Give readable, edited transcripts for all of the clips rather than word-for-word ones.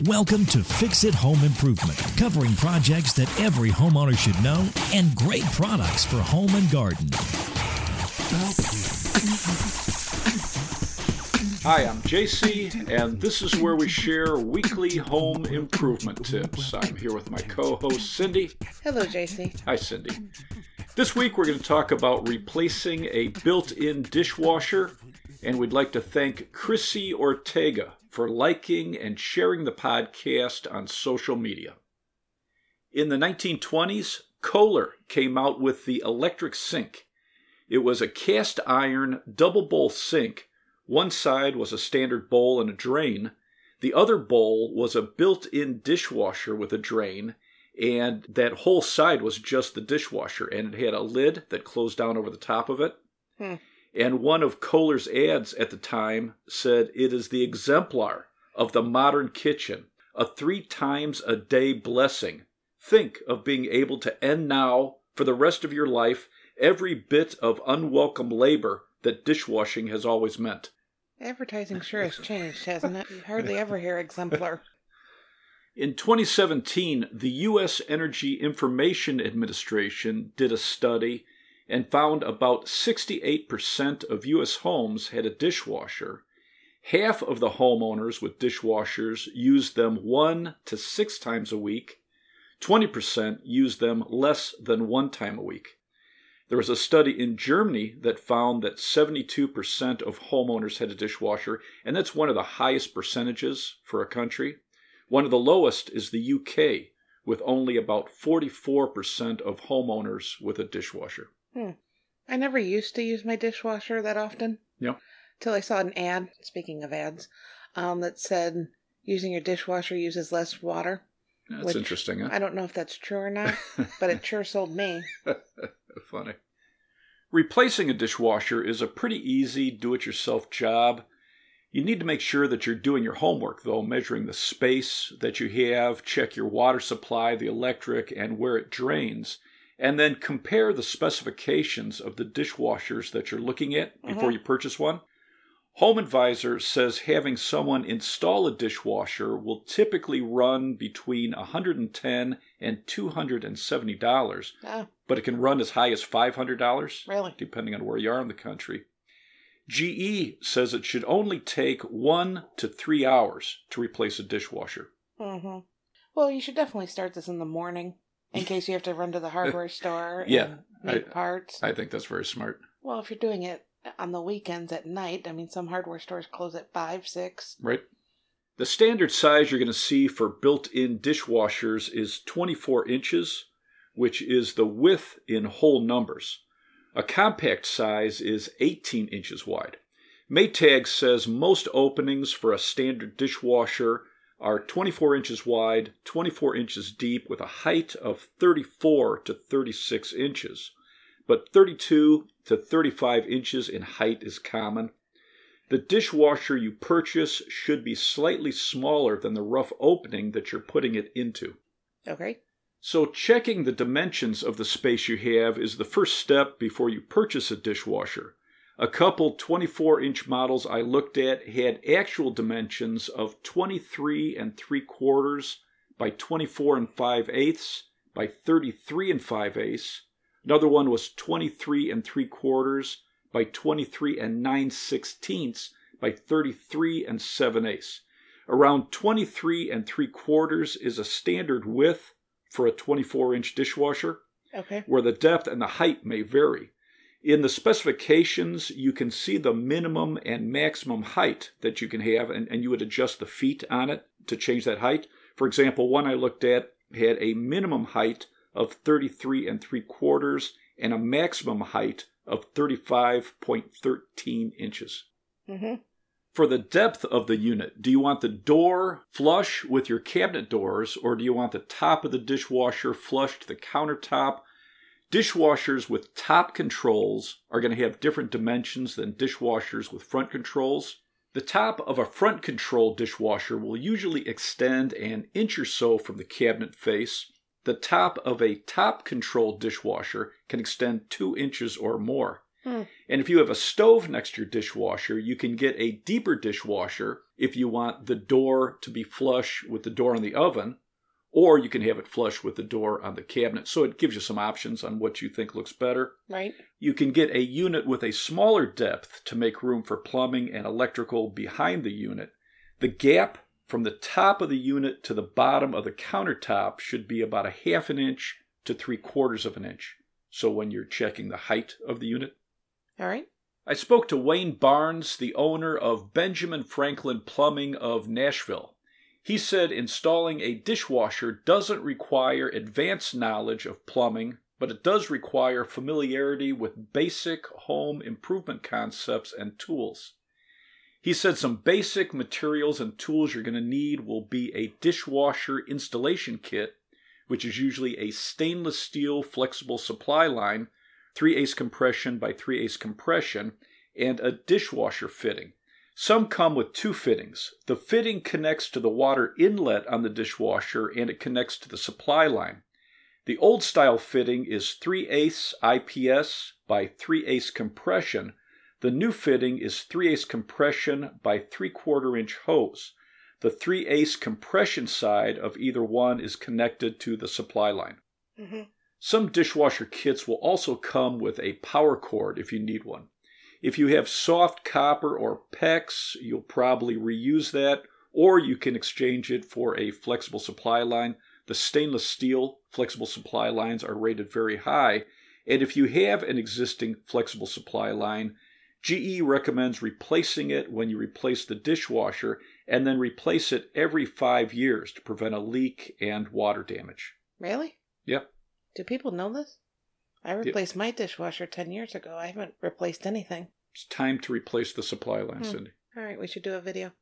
Welcome to Fix It Home Improvement, covering projects that every homeowner should know and great products for home and garden. Hi, I'm JC, and this is where we share weekly home improvement tips. I'm here with my co-host, Cindy. Hello, JC. Hi, Cindy. This week we're going to talk about replacing a built-in dishwasher, and we'd like to thank Chrissy Ortega for liking and sharing the podcast on social media. In the 1920s, Kohler came out with the electric sink. It was a cast iron double bowl sink. One side was a standard bowl and a drain. The other bowl was a built-in dishwasher with a drain, and that whole side was just the dishwasher, and it had a lid that closed down over the top of it. And one of Kohler's ads at the time said, "It is the exemplar of the modern kitchen, a 3 times a day blessing. Think of being able to end now, for the rest of your life, every bit of unwelcome labor that dishwashing has always meant." Advertising sure has changed, hasn't it? You hardly ever hear exemplar. In 2017, the U.S. Energy Information Administration did a study and found about 68% of U.S. homes had a dishwasher. Half of the homeowners with dishwashers used them 1 to 6 times a week. 20% used them less than 1 time a week. There was a study in Germany that found that 72% of homeowners had a dishwasher, and that's one of the highest percentages for a country. One of the lowest is the UK, with only about 44% of homeowners with a dishwasher. I never used to use my dishwasher that often. Yeah. Till I saw an ad, speaking of ads, that said using your dishwasher uses less water. That's interesting, huh? I don't know if that's true or not, but it sure sold me. Funny. Replacing a dishwasher is a pretty easy do-it-yourself job. You need to make sure that you're doing your homework, though, measuring the space that you have, check your water supply, the electric, and where it drains, and then compare the specifications of the dishwashers that you're looking at before you purchase one. Home Advisor says having someone install a dishwasher will typically run between $110 and $270, but it can run as high as $500, Really? Depending on where you are in the country. GE says it should only take 1 to 3 hours to replace a dishwasher. Well, you should definitely start this in the morning, in case you have to run to the hardware store and make parts. I think that's very smart. Well, if you're doing it on the weekends at night, I mean, some hardware stores close at 5, 6. Right. The standard size you're going to see for built-in dishwashers is 24 inches, which is the width in whole numbers. A compact size is 18 inches wide. Maytag says most openings for a standard dishwasher are 24 inches wide, 24 inches deep, with a height of 34 to 36 inches. But 32 to 35 inches in height is common. The dishwasher you purchase should be slightly smaller than the rough opening that you're putting it into. Okay. So checking the dimensions of the space you have is the first step before you purchase a dishwasher. A couple 24-inch models I looked at had actual dimensions of 23 3/4 by 24 5/8 by 33 5/8. Another one was 23 3/4 by 23 9/16 by 33 7/8. Around 23 3/4 is a standard width for a 24-inch dishwasher, where the depth and the height may vary. In the specifications, you can see the minimum and maximum height that you can have, and you would adjust the feet on it to change that height. For example, one I looked at had a minimum height of 33 3/4 and a maximum height of 35.13 inches. For the depth of the unit, do you want the door flush with your cabinet doors, or do you want the top of the dishwasher flush to the countertop? Dishwashers with top controls are going to have different dimensions than dishwashers with front controls. The top of a front control dishwasher will usually extend an inch or so from the cabinet face. The top of a top control dishwasher can extend 2 inches or more. And if you have a stove next to your dishwasher, you can get a deeper dishwasher if you want the door to be flush with the door on the oven, or you can have it flush with the door on the cabinet. So it gives you some options on what you think looks better. Right. You can get a unit with a smaller depth to make room for plumbing and electrical behind the unit. The gap from the top of the unit to the bottom of the countertop should be about a 1/2 inch to 3/4 of an inch. So when you're checking the height of the unit. All right. I spoke to Wayne Barnes, the owner of Benjamin Franklin Plumbing of Nashville. He said installing a dishwasher doesn't require advanced knowledge of plumbing, but it does require familiarity with basic home improvement concepts and tools. He said some basic materials and tools you're going to need will be a dishwasher installation kit, which is usually a stainless steel flexible supply line, 3/8 compression by 3/8 compression, and a dishwasher fitting. Some come with 2 fittings. The fitting connects to the water inlet on the dishwasher and it connects to the supply line. The old style fitting is 3/8 IPS by 3/8 compression. The new fitting is 3/8 compression by 3/4 inch hose. The 3/8 compression side of either one is connected to the supply line. Mm-hmm. Some dishwasher kits will also come with a power cord if you need one. If you have soft copper or PEX, you'll probably reuse that, or you can exchange it for a flexible supply line. The stainless steel flexible supply lines are rated very high, and if you have an existing flexible supply line, GE recommends replacing it when you replace the dishwasher, and then replace it every 5 years to prevent a leak and water damage. Really? Yep. Do people know this? I replaced my dishwasher 10 years ago. I haven't replaced anything. It's time to replace the supply line, Cindy. All right, we should do a video.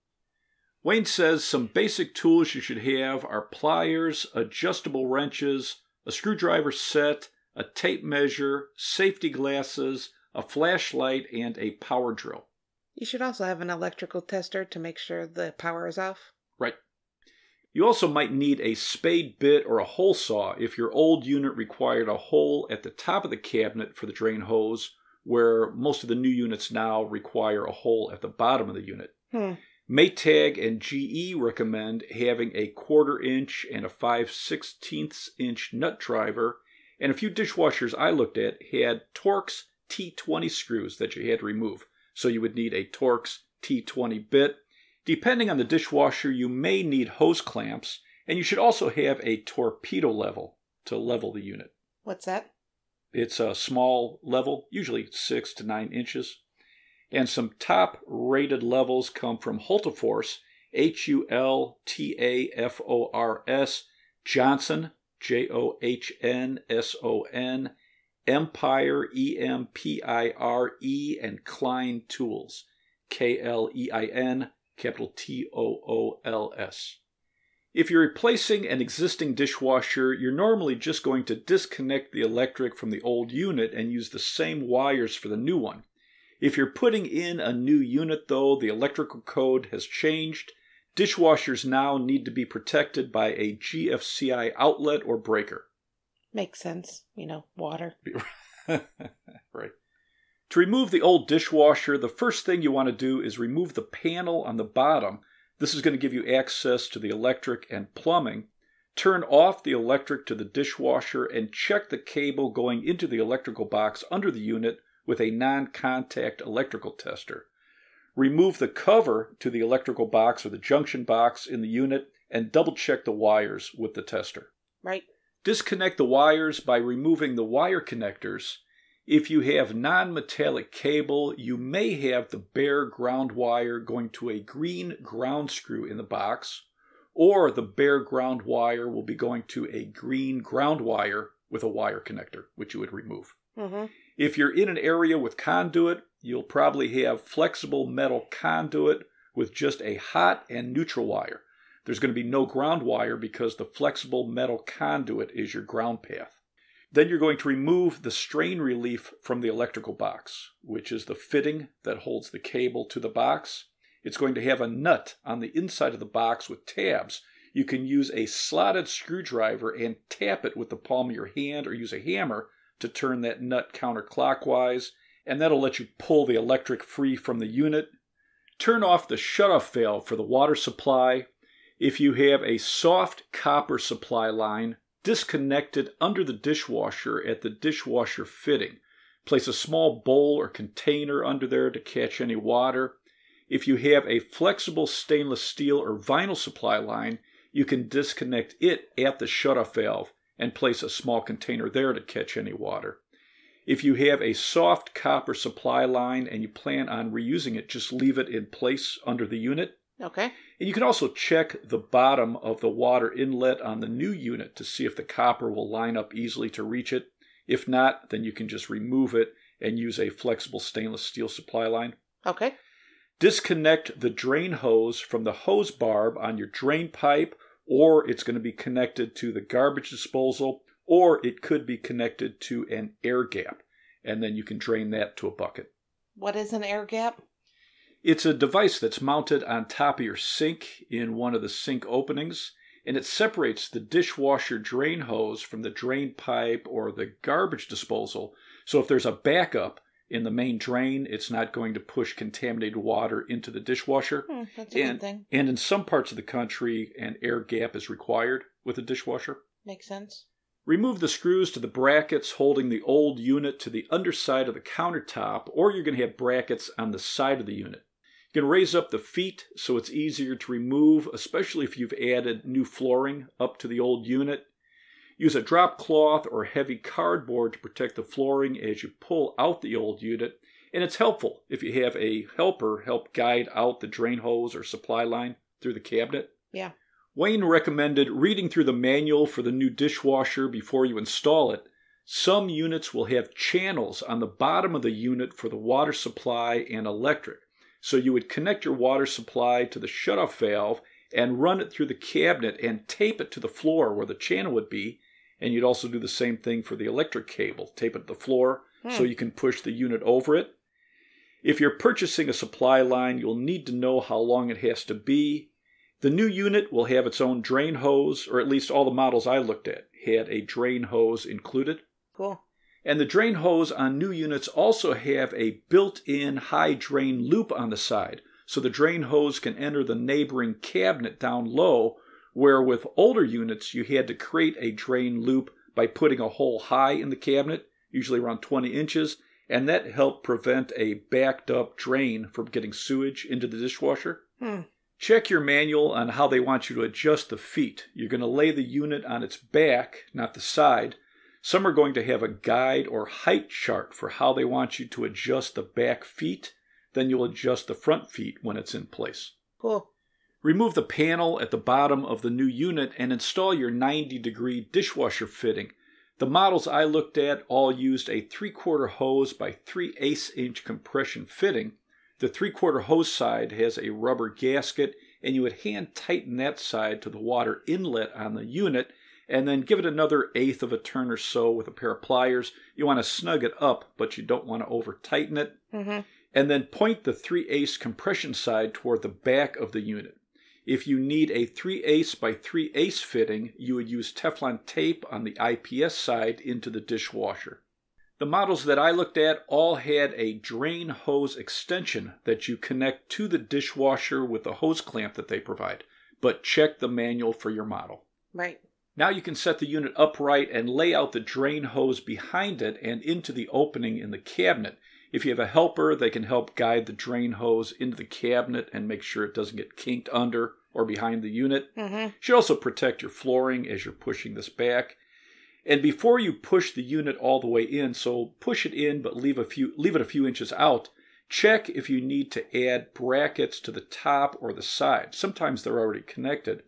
Wayne says some basic tools you should have are pliers, adjustable wrenches, a screwdriver set, a tape measure, safety glasses, a flashlight, and a power drill. You should also have an electrical tester to make sure the power is off. Right. You also might need a spade bit or a hole saw if your old unit required a hole at the top of the cabinet for the drain hose, where most of the new units now require a hole at the bottom of the unit. Maytag and GE recommend having a 1/4 inch and a 5/16 inch nut driver, and a few dishwashers I looked at had Torx T20 screws that you had to remove, so you would need a Torx T20 bit. Depending on the dishwasher, you may need hose clamps, and you should also have a torpedo level to level the unit. What's that? It's a small level, usually 6 to 9 inches. And some top rated levels come from Hultafors, HULTAFORS, Johnson, JOHNSON, Empire, EMPIRE, and Klein Tools, KLEIN, capital TOOLS. If you're replacing an existing dishwasher, you're normally just going to disconnect the electric from the old unit and use the same wires for the new one. If you're putting in a new unit, though, the electrical code has changed. Dishwashers now need to be protected by a GFCI outlet or breaker. Makes sense. You know, water. Right. To remove the old dishwasher, the first thing you want to do is remove the panel on the bottom. This is going to give you access to the electric and plumbing. Turn off the electric to the dishwasher and check the cable going into the electrical box under the unit with a non-contact electrical tester. Remove the cover to the electrical box or the junction box in the unit and double-check the wires with the tester. Right. Disconnect the wires by removing the wire connectors. If you have non-metallic cable, you may have the bare ground wire going to a green ground screw in the box, or the bare ground wire will be going to a green ground wire with a wire connector, which you would remove. If you're in an area with conduit, you'll probably have flexible metal conduit with just a hot and neutral wire. There's going to be no ground wire because the flexible metal conduit is your ground path. Then you're going to remove the strain relief from the electrical box, which is the fitting that holds the cable to the box. It's going to have a nut on the inside of the box with tabs. You can use a slotted screwdriver and tap it with the palm of your hand or use a hammer to turn that nut counterclockwise, and that'll let you pull the electric free from the unit. Turn off the shutoff valve for the water supply. If you have a soft copper supply line, disconnect it under the dishwasher at the dishwasher fitting. Place a small bowl or container under there to catch any water. If you have a flexible stainless steel or vinyl supply line, you can disconnect it at the shutoff valve and place a small container there to catch any water. If you have a soft copper supply line and you plan on reusing it, just leave it in place under the unit. Okay. And you can also check the bottom of the water inlet on the new unit to see if the copper will line up easily to reach it. If not, then you can just remove it and use a flexible stainless steel supply line. Okay. Disconnect the drain hose from the hose barb on your drain pipe, or it's going to be connected to the garbage disposal, or it could be connected to an air gap, and then you can drain that to a bucket. What is an air gap? It's a device that's mounted on top of your sink in one of the sink openings, and it separates the dishwasher drain hose from the drain pipe or the garbage disposal. So if there's a backup in the main drain, it's not going to push contaminated water into the dishwasher. That's a good thing. And in some parts of the country, an air gap is required with a dishwasher. Makes sense. Remove the screws to the brackets holding the old unit to the underside of the countertop, or you're going to have brackets on the side of the unit. You can raise up the feet so it's easier to remove, especially if you've added new flooring up to the old unit. Use a drop cloth or heavy cardboard to protect the flooring as you pull out the old unit. And it's helpful if you have a helper help guide out the drain hose or supply line through the cabinet. Yeah. Wayne recommended reading through the manual for the new dishwasher before you install it. Some units will have channels on the bottom of the unit for the water supply and electric. So you would connect your water supply to the shutoff valve and run it through the cabinet and tape it to the floor where the channel would be. And you'd also do the same thing for the electric cable. Tape it to the floor so you can push the unit over it. If you're purchasing a supply line, you'll need to know how long it has to be. The new unit will have its own drain hose, or at least all the models I looked at had a drain hose included. Cool. And the drain hose on new units also have a built-in high drain loop on the side, so the drain hose can enter the neighboring cabinet down low, where with older units you had to create a drain loop by putting a hole high in the cabinet, usually around 20 inches, and that helped prevent a backed-up drain from getting sewage into the dishwasher. Check your manual on how they want you to adjust the feet. You're going to lay the unit on its back, not the side. Some are going to have a guide or height chart for how they want you to adjust the back feet. Then you'll adjust the front feet when it's in place. Cool. Remove the panel at the bottom of the new unit and install your 90-degree dishwasher fitting. The models I looked at all used a 3/4 hose by 3/8 inch compression fitting. The 3/4 hose side has a rubber gasket, and you would hand tighten that side to the water inlet on the unit, and then give it another 1/8 of a turn or so with a pair of pliers. You want to snug it up, but you don't want to over tighten it. And then point the 3/8 compression side toward the back of the unit. If you need a 3/8 by 3/8 fitting, you would use Teflon tape on the IPS side into the dishwasher. The models that I looked at all had a drain hose extension that you connect to the dishwasher with the hose clamp that they provide. But check the manual for your model. Right. Now you can set the unit upright and lay out the drain hose behind it and into the opening in the cabinet. If you have a helper, they can help guide the drain hose into the cabinet and make sure it doesn't get kinked under or behind the unit. Should also protect your flooring as you're pushing this back. And before you push the unit all the way in, so push it in but leave it a few inches out, check if you need to add brackets to the top or the side. Sometimes they're already connected.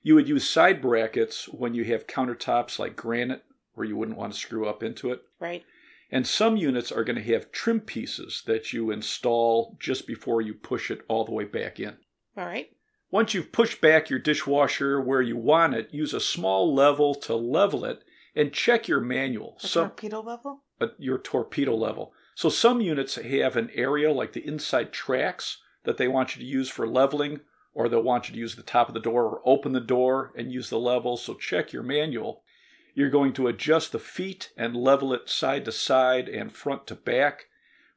You would use side brackets when you have countertops like granite where you wouldn't want to screw up into it. Right. And some units are going to have trim pieces that you install just before you push it all the way back in. All right. Once you've pushed back your dishwasher where you want it, use a small level to level it and check your manual. Torpedo level? Your torpedo level. So some units have an area like the inside tracks that they want you to use for leveling, or they'll want you to use the top of the door or open the door and use the level. So check your manual. You're going to adjust the feet and level it side to side and front to back.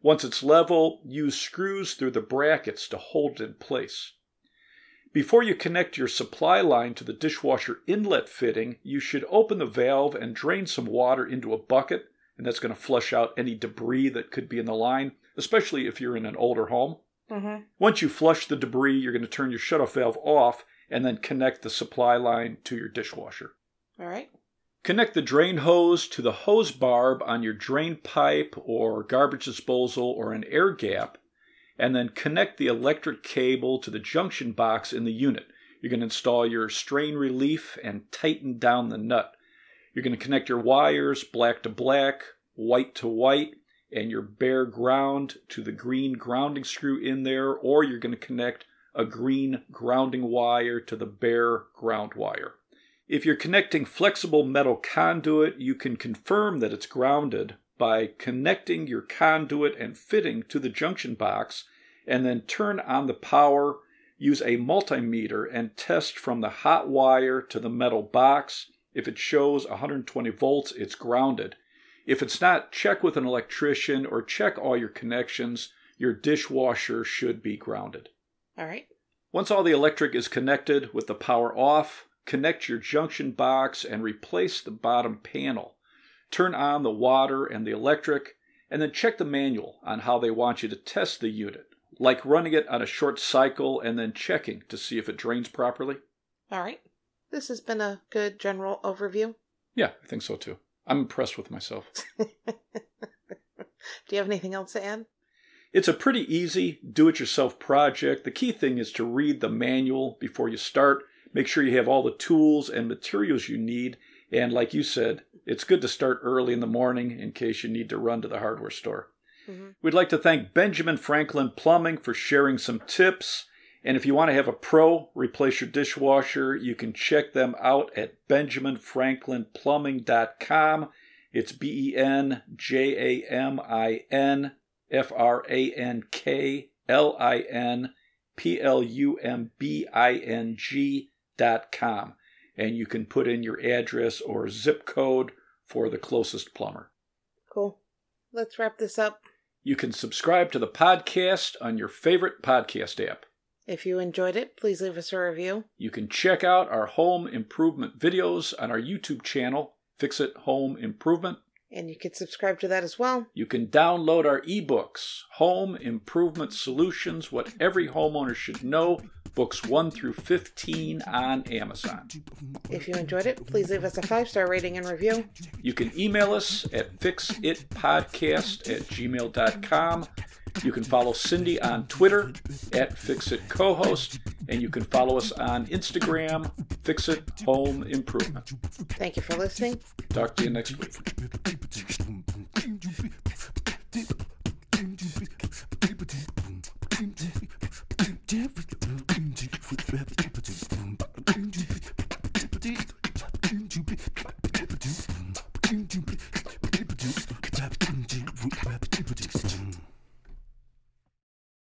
Once it's level, use screws through the brackets to hold it in place. Before you connect your supply line to the dishwasher inlet fitting, you should open the valve and drain some water into a bucket, and that's going to flush out any debris that could be in the line, especially if you're in an older home. Once you flush the debris, you're going to turn your shutoff valve off and then connect the supply line to your dishwasher. All right. Connect the drain hose to the hose barb on your drain pipe or garbage disposal or an air gap, and then connect the electric cable to the junction box in the unit. You're going to install your strain relief and tighten down the nut. You're going to connect your wires black to black, white to white, and your bare ground to the green grounding screw in there, or you're going to connect a green grounding wire to the bare ground wire. If you're connecting flexible metal conduit, you can confirm that it's grounded by connecting your conduit and fitting to the junction box, and then turn on the power, use a multimeter, and test from the hot wire to the metal box. If it shows 120 volts, it's grounded. If it's not, check with an electrician or check all your connections. Your dishwasher should be grounded. All right. Once all the electric is connected with the power off, connect your junction box and replace the bottom panel. Turn on the water and the electric, and then check the manual on how they want you to test the unit, like running it on a short cycle and then checking to see if it drains properly. All right. This has been a good general overview. Yeah, I think so too. I'm impressed with myself. Do you have anything else to add? It's a pretty easy do-it-yourself project. The key thing is to read the manual before you start. Make sure you have all the tools and materials you need. And like you said, it's good to start early in the morning in case you need to run to the hardware store. We'd like to thank Benjamin Franklin Plumbing for sharing some tips. And if you want to have a pro replace your dishwasher, you can check them out at benjaminfranklinplumbing.com. It's benjaminfranklinplumbing.com. And you can put in your address or zip code for the closest plumber. Cool. Let's wrap this up. You can subscribe to the podcast on your favorite podcast app. If you enjoyed it, please leave us a review. You can check out our home improvement videos on our YouTube channel, Fix It Home Improvement. And you can subscribe to that as well. You can download our ebooks, Home Improvement Solutions, What Every Homeowner Should Know, books 1 through 15 on Amazon. If you enjoyed it, please leave us a 5-star rating and review. You can email us at fixitpodcast@gmail.com. You can follow Cindy on Twitter at FixItCohost, and you can follow us on Instagram, Fix It Home Improvement. Thank you for listening. Talk to you next week.